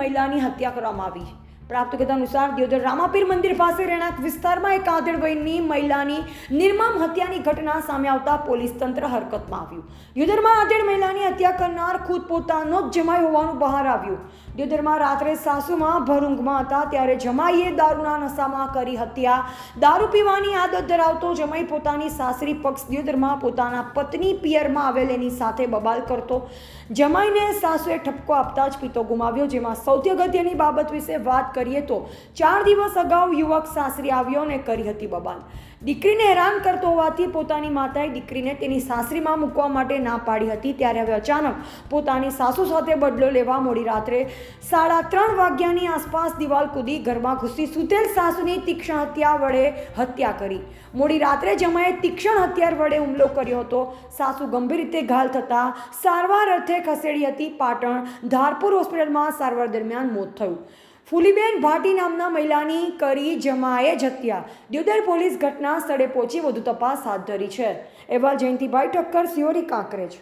મહિલાની હત્યા કરવામાં આવી। પ્રાપ્ત વિગત અનુસાર દિયોદર રામાપીર મંદિર પાસે રહેણાંક વિસ્તારમાં એક આધેડ વયની મહિલાની નિર્મમ હત્યાની ઘટના સામે આવતા પોલીસ તંત્ર હરકતમાં આવ્યું। દિયોદરમાં આધેડ મહિલાની હત્યા કરનાર ખુદ પોતાનો જ જમાઈ હોવાનું બહાર આવ્યું। દિયોદરમાં રાત્રે સાસુમાં ભર ઊંઘમાં હતા ત્યારે જમાઈએ દારૂના નશામાં કરી હત્યા। દારૂ પીવાની આદત ધરાવતો જમાઈ પોતાની સાસરી પક્ષ દિયોદરમાં પોતાના પત્ની પિયરમાં આવેલેની સાથે બબાલ કરતો। જમાઈને સાસુએ ઠપકો આપતા જ પિતો ગુમાવ્યો। જેમાં સૌથી અગત્યની બાબત વિશે વાત કરીએ તો 4 દિવસ અગાઉ યુવક સાસરી આવ્યો અને કરી હતી બબાલ। દીકરીને હેરાન કરતો હોવાથી પોતાની માતાએ દીકરીને તેની સાસરીમાં મૂકવા માટે ના પાડી હતી। ત્યારે હવે અચાનક પોતાની સાસુ સાથે બદલો લેવા મોડી રાત્રે 3:30 વાગ્યાની આસપાસ દિવાલ કૂદી ઘરમાં ઘૂસી સૂતેલ સાસુની તીક્ષ્ણ હત્યા વડે હત્યા કરી। મોડી રાત્રે જમાઈએ તીક્ષ્ણ હથિયાર વડે હુમલો કર્યો હતો। સાસુ ગંભીર રીતે ઘાયલ થતાં સારવાર અર્થે ખસેડી હતી। પાટણ ધારપુર હોસ્પિટલમાં સારવાર દરમિયાન મોત થયું। ફૂલીબેન ભાટી નામના મહિલાની કરી જમાએ જ હત્યા। દિયોદર પોલીસ ઘટના સ્થળે પહોંચી વધુ તપાસ હાથ ધરી છે। અહેવાલ જયંતિભાઈ ઠક્કર, સિયોરી, કાંકરેજ।